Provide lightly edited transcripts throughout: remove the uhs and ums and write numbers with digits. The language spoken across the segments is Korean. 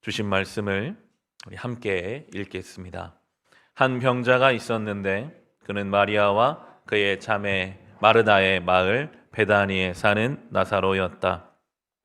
주신 말씀을 우리 함께 읽겠습니다. 한 병자가 있었는데 그는 마리아와 그의 자매 마르다의 마을 베다니에 사는 나사로였다.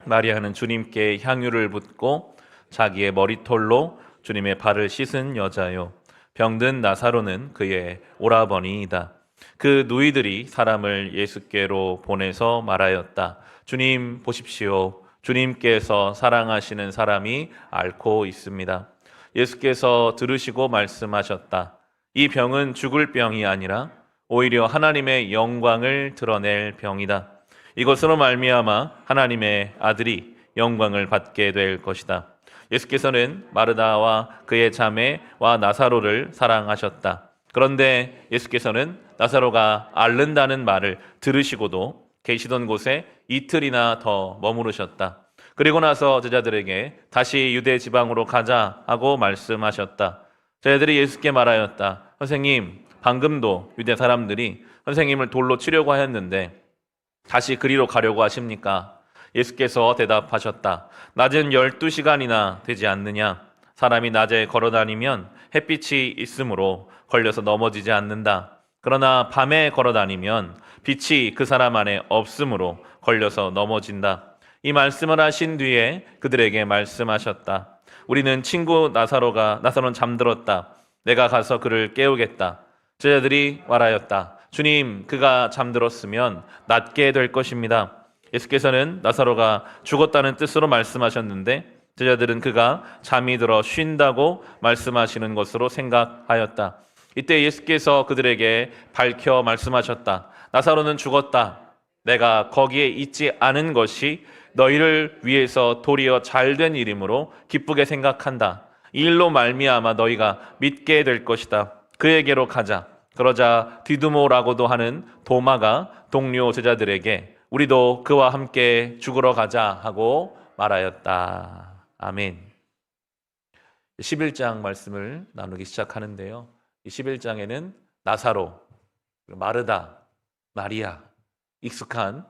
마리아는 주님께 향유를 붓고 자기의 머리털로 주님의 발을 씻은 여자요. 병든 나사로는 그의 오라버니이다. 그 누이들이 사람을 예수께로 보내서 말하였다. 주님 보십시오. 주님께서 사랑하시는 사람이 앓고 있습니다. 예수께서 들으시고 말씀하셨다. 이 병은 죽을 병이 아니라 오히려 하나님의 영광을 드러낼 병이다. 이것으로 말미암아 하나님의 아들이 영광을 받게 될 것이다. 예수께서는 마르다와 그의 자매와 나사로를 사랑하셨다. 그런데 예수께서는 나사로가 앓는다는 말을 들으시고도 계시던 곳에 이틀이나 더 머무르셨다. 그리고 나서 제자들에게 다시 유대 지방으로 가자 하고 말씀하셨다. 제자들이 예수께 말하였다. 선생님, 방금도 유대 사람들이 선생님을 돌로 치려고 하였는데 다시 그리로 가려고 하십니까? 예수께서 대답하셨다. 낮은 12시간이나 되지 않느냐? 사람이 낮에 걸어다니면 햇빛이 있으므로 걸려서 넘어지지 않는다. 그러나 밤에 걸어다니면 빛이 그 사람 안에 없으므로 걸려서 넘어진다. 이 말씀을 하신 뒤에 그들에게 말씀하셨다. 우리는 친구 나사로는 잠들었다. 내가 가서 그를 깨우겠다. 제자들이 말하였다. 주님, 그가 잠들었으면 낫게 될 것입니다. 예수께서는 나사로가 죽었다는 뜻으로 말씀하셨는데 제자들은 그가 잠이 들어 쉰다고 말씀하시는 것으로 생각하였다. 이때 예수께서 그들에게 밝혀 말씀하셨다. 나사로는 죽었다. 내가 거기에 있지 않은 것이 너희를 위해서 도리어 잘된 일이므로 기쁘게 생각한다. 이 일로 말미암아 너희가 믿게 될 것이다. 그에게로 가자. 그러자 디두모라고도 하는 도마가 동료 제자들에게 우리도 그와 함께 죽으러 가자 하고 말하였다. 아멘. 11장 말씀을 나누기 시작하는데요. 이 11장에는 나사로, 마르다, 마리아, 익숙한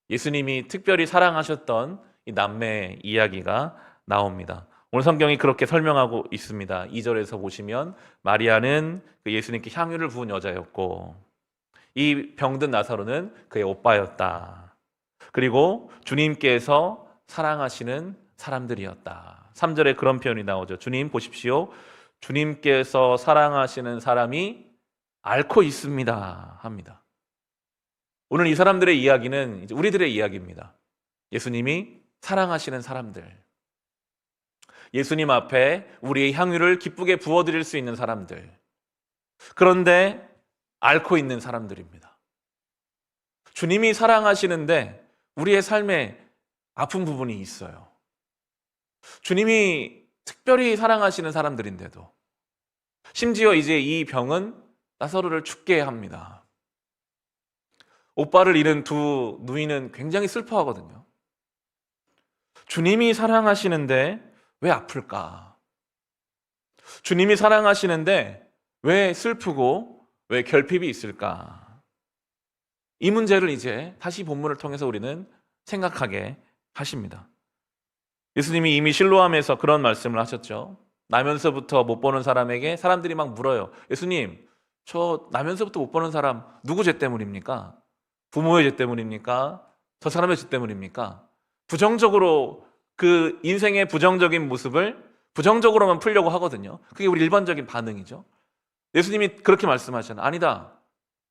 예수님이 특별히 사랑하셨던 이 남매 이야기가 나옵니다. 오늘 성경이 그렇게 설명하고 있습니다. 2절에서 보시면 마리아는 그 예수님께 향유를 부은 여자였고 이 병든 나사로는 그의 오빠였다. 그리고 주님께서 사랑하시는 사람들이었다. 3절에 그런 표현이 나오죠. 주님 보십시오. 주님께서 사랑하시는 사람이 앓고 있습니다. 합니다. 오늘 이 사람들의 이야기는 이제 우리들의 이야기입니다. 예수님이 사랑하시는 사람들. 예수님 앞에 우리의 향유를 기쁘게 부어드릴 수 있는 사람들. 그런데 앓고 있는 사람들입니다. 주님이 사랑하시는데 우리의 삶에 아픈 부분이 있어요. 주님이 특별히 사랑하시는 사람들인데도 심지어 이제 이 병은 나사로를 죽게 합니다. 오빠를 잃은 두 누이는 굉장히 슬퍼하거든요. 주님이 사랑하시는데 왜 아플까? 주님이 사랑하시는데 왜 슬프고 왜 결핍이 있을까? 이 문제를 이제 다시 본문을 통해서 우리는 생각하게 하십니다. 예수님이 이미 실로암에서 그런 말씀을 하셨죠. 나면서부터 못 보는 사람에게 사람들이 막 물어요. 예수님, 저 나면서부터 못 보는 사람 누구 죄 때문입니까? 부모의 죄 때문입니까? 저 사람의 죄 때문입니까? 부정적으로 그 인생의 부정적인 모습을 부정적으로만 풀려고 하거든요. 그게 우리 일반적인 반응이죠. 예수님이 그렇게 말씀하셨잖아요. 아니다.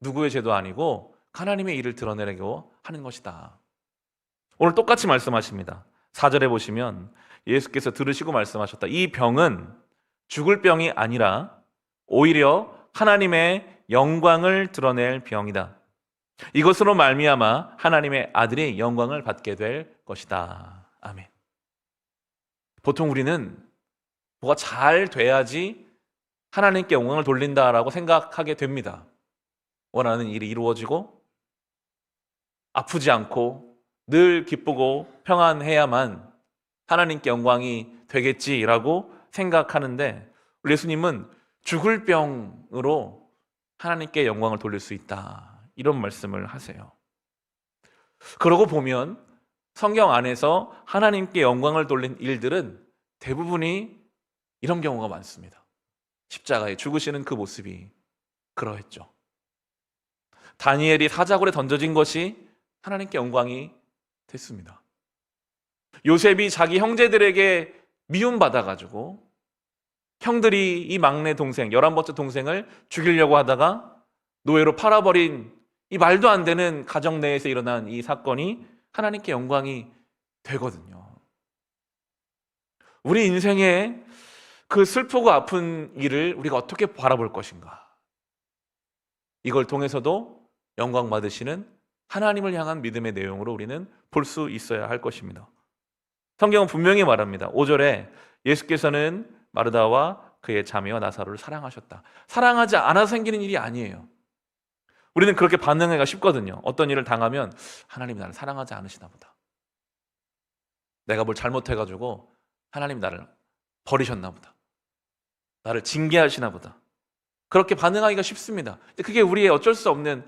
누구의 죄도 아니고 하나님의 일을 드러내려고 하는 것이다. 오늘 똑같이 말씀하십니다. 4절에 보시면 예수께서 들으시고 말씀하셨다. 이 병은 죽을 병이 아니라 오히려 하나님의 영광을 드러낼 병이다. 이것으로 말미암아 하나님의 아들이 영광을 받게 될 것이다. 아멘. 보통 우리는 뭐가 잘 돼야지 하나님께 영광을 돌린다라고 생각하게 됩니다. 원하는 일이 이루어지고 아프지 않고 늘 기쁘고 평안해야만 하나님께 영광이 되겠지라고 생각하는데 예수님은 죽을 병으로 하나님께 영광을 돌릴 수 있다. 이런 말씀을 하세요. 그러고 보면 성경 안에서 하나님께 영광을 돌린 일들은 대부분이 이런 경우가 많습니다. 십자가에 죽으시는 그 모습이 그러했죠. 다니엘이 사자굴에 던져진 것이 하나님께 영광이 됐습니다. 요셉이 자기 형제들에게 미움받아가지고 형들이 이 막내 동생, 11번째 동생을 죽이려고 하다가 노예로 팔아버린 이 말도 안 되는 가정 내에서 일어난 이 사건이 하나님께 영광이 되거든요. 우리 인생의 그 슬프고 아픈 일을 우리가 어떻게 바라볼 것인가? 이걸 통해서도 영광 받으시는 하나님을 향한 믿음의 내용으로 우리는 볼 수 있어야 할 것입니다. 성경은 분명히 말합니다. 5절에 예수께서는 마르다와 그의 자매와 나사로를 사랑하셨다. 사랑하지 않아서 생기는 일이 아니에요. 우리는 그렇게 반응하기가 쉽거든요. 어떤 일을 당하면 하나님이 나를 사랑하지 않으시나 보다. 내가 뭘 잘못해가지고 하나님이 나를 버리셨나 보다. 나를 징계하시나 보다. 그렇게 반응하기가 쉽습니다. 그게 우리의 어쩔 수 없는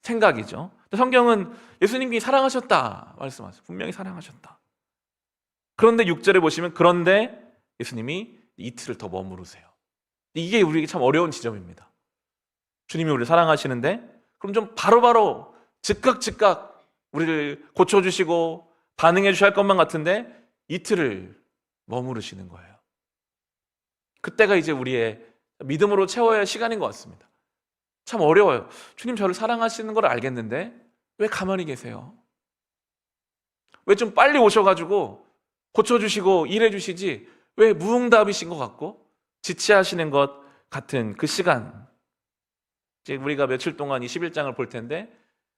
생각이죠. 성경은 예수님이 사랑하셨다 말씀하세요. 분명히 사랑하셨다. 그런데 6절에 보시면 그런데 예수님이 이틀을 더 머무르세요. 이게 우리에게 참 어려운 지점입니다. 주님이 우리를 사랑하시는데 그럼 좀 바로바로 즉각 우리를 고쳐주시고 반응해 주셔야 할 것만 같은데 이틀을 머무르시는 거예요. 그때가 이제 우리의 믿음으로 채워야 할 시간인 것 같습니다. 참 어려워요. 주님 저를 사랑하시는 걸 알겠는데 왜 가만히 계세요? 왜 좀 빨리 오셔가지고 고쳐주시고 일해주시지 왜 무응답이신 것 같고 지체하시는 것 같은 그 시간. 이제 우리가 며칠 동안 이 11장을 볼 텐데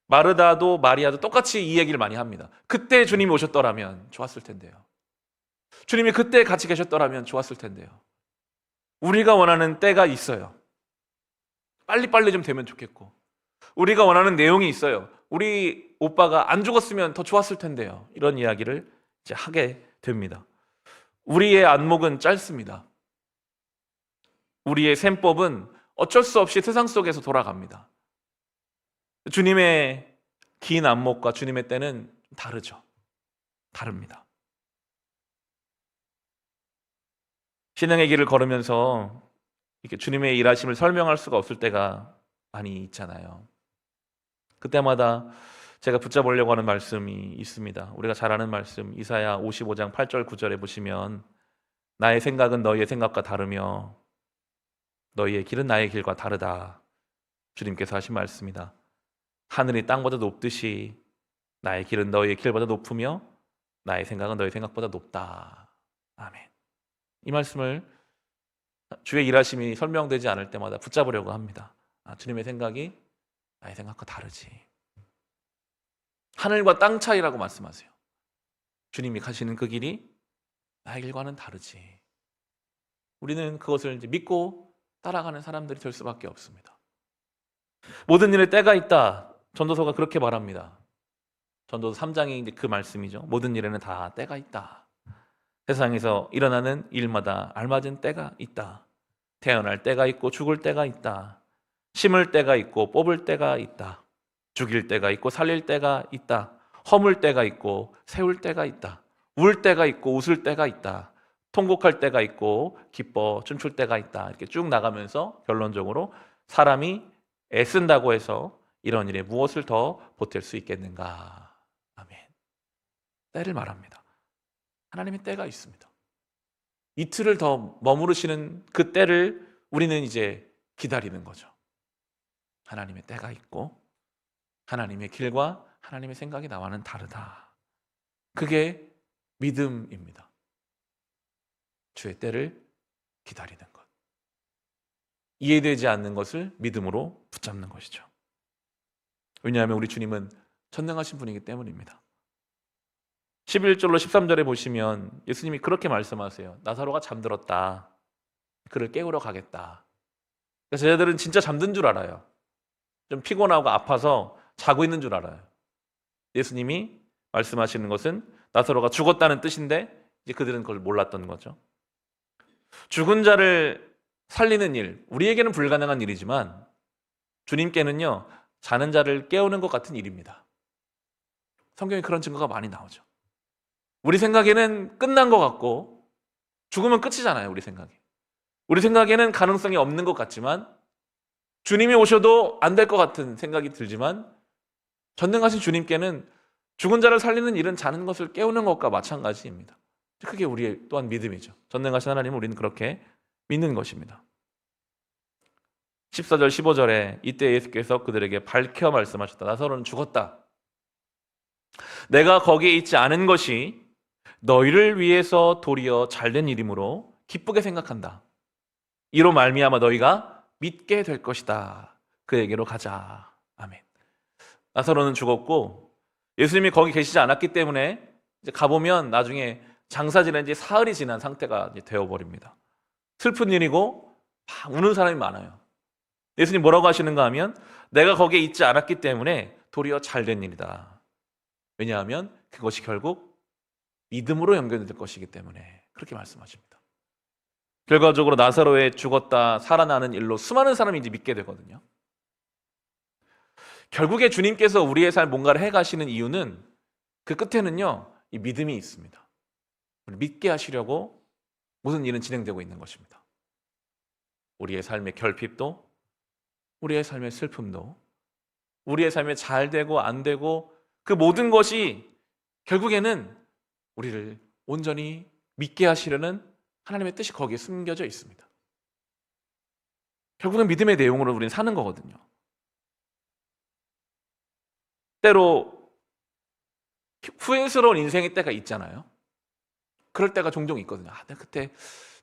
마르다도 마리아도 똑같이 이 얘기를 많이 합니다. 그때 주님이 오셨더라면 좋았을 텐데요. 주님이 그때 같이 계셨더라면 좋았을 텐데요. 우리가 원하는 때가 있어요. 빨리빨리 좀 되면 좋겠고 우리가 원하는 내용이 있어요. 우리 오빠가 안 죽었으면 더 좋았을 텐데요. 이런 이야기를 이제 하게 됩니다. 우리의 안목은 짧습니다. 우리의 셈법은 어쩔 수 없이 세상 속에서 돌아갑니다. 주님의 긴 안목과 주님의 때는 다르죠. 다릅니다. 신앙의 길을 걸으면서 이렇게 주님의 일하심을 설명할 수가 없을 때가 많이 있잖아요. 그때마다 제가 붙잡으려고 하는 말씀이 있습니다. 우리가 잘 아는 말씀 이사야 55장 8절 9절에 보시면 나의 생각은 너희의 생각과 다르며 너희의 길은 나의 길과 다르다. 주님께서 하신 말씀이다. 하늘이 땅보다 높듯이 나의 길은 너희의 길보다 높으며 나의 생각은 너희 생각보다 높다. 아멘. 이 말씀을 주의 일하심이 설명되지 않을 때마다 붙잡으려고 합니다. 주님의 생각이 나의 생각과 다르지. 하늘과 땅 차이라고 말씀하세요. 주님이 가시는 그 길이 나의 길과는 다르지. 우리는 그것을 이제 믿고 따라가는 사람들이 될 수밖에 없습니다. 모든 일에 때가 있다. 전도서가 그렇게 말합니다. 전도서 3장이 이제 그 말씀이죠. 모든 일에는 다 때가 있다. 세상에서 일어나는 일마다 알맞은 때가 있다. 태어날 때가 있고 죽을 때가 있다. 심을 때가 있고 뽑을 때가 있다. 죽일 때가 있고 살릴 때가 있다. 허물 때가 있고 세울 때가 있다. 울 때가 있고 웃을 때가 있다. 통곡할 때가 있고 기뻐 춤출 때가 있다. 이렇게 쭉 나가면서 결론적으로 사람이 애쓴다고 해서 이런 일에 무엇을 더 보탤 수 있겠는가. 아멘. 때를 말합니다. 하나님의 때가 있습니다. 이틀을 더 머무르시는 그 때를 우리는 이제 기다리는 거죠. 하나님의 때가 있고 하나님의 길과 하나님의 생각이 나와는 다르다. 그게 믿음입니다. 주의 때를 기다리는 것. 이해되지 않는 것을 믿음으로 붙잡는 것이죠. 왜냐하면 우리 주님은 전능하신 분이기 때문입니다. 11절로 13절에 보시면 예수님이 그렇게 말씀하세요. 나사로가 잠들었다. 그를 깨우러 가겠다. 그래서 제자들은 진짜 잠든 줄 알아요. 좀 피곤하고 아파서 자고 있는 줄 알아요. 예수님이 말씀하시는 것은 나사로가 죽었다는 뜻인데 이제 그들은 그걸 몰랐던 거죠. 죽은 자를 살리는 일, 우리에게는 불가능한 일이지만 주님께는요, 자는 자를 깨우는 것 같은 일입니다. 성경에 그런 증거가 많이 나오죠. 우리 생각에는 끝난 것 같고 죽으면 끝이잖아요, 우리 생각에. 우리 생각에는 가능성이 없는 것 같지만, 주님이 오셔도 안 될 것 같은 생각이 들지만, 전능하신 주님께는 죽은 자를 살리는 일은 자는 것을 깨우는 것과 마찬가지입니다. 그게 우리의 또한 믿음이죠. 전능하신 하나님은 우리는 그렇게 믿는 것입니다. 14절 15절에 이때 예수께서 그들에게 밝혀 말씀하셨다. 나사로는 죽었다. 내가 거기에 있지 않은 것이 너희를 위해서 도리어 잘된 일이므로 기쁘게 생각한다. 이로 말미암아 너희가 믿게 될 것이다. 그에게로 가자. 아멘. 나사로는 죽었고 예수님이 거기 계시지 않았기 때문에 이제 가보면 나중에 장사 지낸 지 사흘이 지난 상태가 되어버립니다. 슬픈 일이고 막 우는 사람이 많아요. 예수님 뭐라고 하시는가 하면 내가 거기에 있지 않았기 때문에 도리어 잘된 일이다. 왜냐하면 그것이 결국 믿음으로 연결될 것이기 때문에 그렇게 말씀하십니다. 결과적으로 나사로의 죽었다 살아나는 일로 수많은 사람이 이제 믿게 되거든요. 결국에 주님께서 우리의 삶 뭔가를 해가시는 이유는 그 끝에는요, 이 믿음이 있습니다. 믿게 하시려고 모든 일은 진행되고 있는 것입니다. 우리의 삶의 결핍도, 우리의 삶의 슬픔도, 우리의 삶에 잘 되고 안 되고 그 모든 것이 결국에는 우리를 온전히 믿게 하시려는 하나님의 뜻이 거기에 숨겨져 있습니다. 결국은 믿음의 내용으로 우리는 사는 거거든요. 때로 후회스러운 인생의 때가 있잖아요. 그럴 때가 종종 있거든요. 내가 그때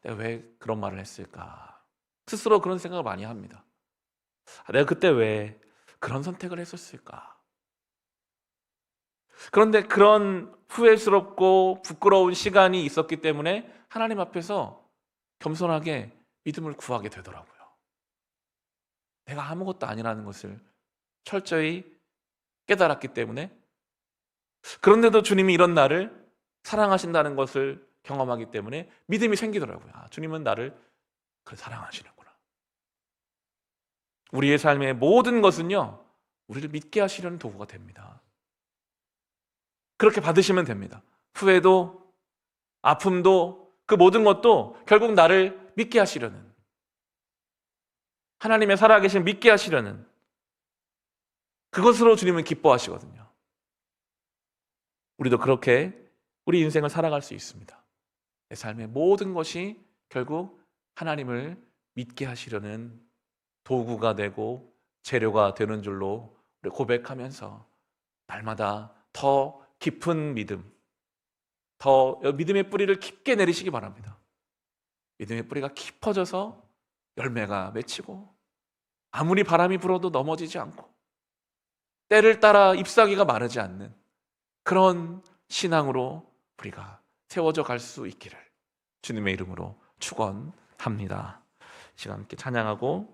내가 왜 그런 말을 했을까? 스스로 그런 생각을 많이 합니다. 내가 그때 왜 그런 선택을 했었을까? 그런데 그런 후회스럽고 부끄러운 시간이 있었기 때문에 하나님 앞에서 겸손하게 믿음을 구하게 되더라고요. 내가 아무것도 아니라는 것을 철저히 깨달았기 때문에, 그런데도 주님이 이런 나를 사랑하신다는 것을 경험하기 때문에 믿음이 생기더라고요. 주님은 나를 사랑하시는구나. 우리의 삶의 모든 것은요, 우리를 믿게 하시려는 도구가 됩니다. 그렇게 받으시면 됩니다. 후회도, 아픔도, 그 모든 것도 결국 나를 믿게 하시려는, 하나님의 살아계신 믿게 하시려는 그것으로 주님은 기뻐하시거든요. 우리도 그렇게 우리 인생을 살아갈 수 있습니다. 내 삶의 모든 것이 결국 하나님을 믿게 하시려는 도구가 되고 재료가 되는 줄로 우리 고백하면서 날마다 더 깊은 믿음, 더 믿음의 뿌리를 깊게 내리시기 바랍니다. 믿음의 뿌리가 깊어져서 열매가 맺히고 아무리 바람이 불어도 넘어지지 않고 때를 따라 잎사귀가 마르지 않는 그런 신앙으로 우리가 세워져 갈 수 있기를 주님의 이름으로 축원합니다. 시간 함께 찬양하고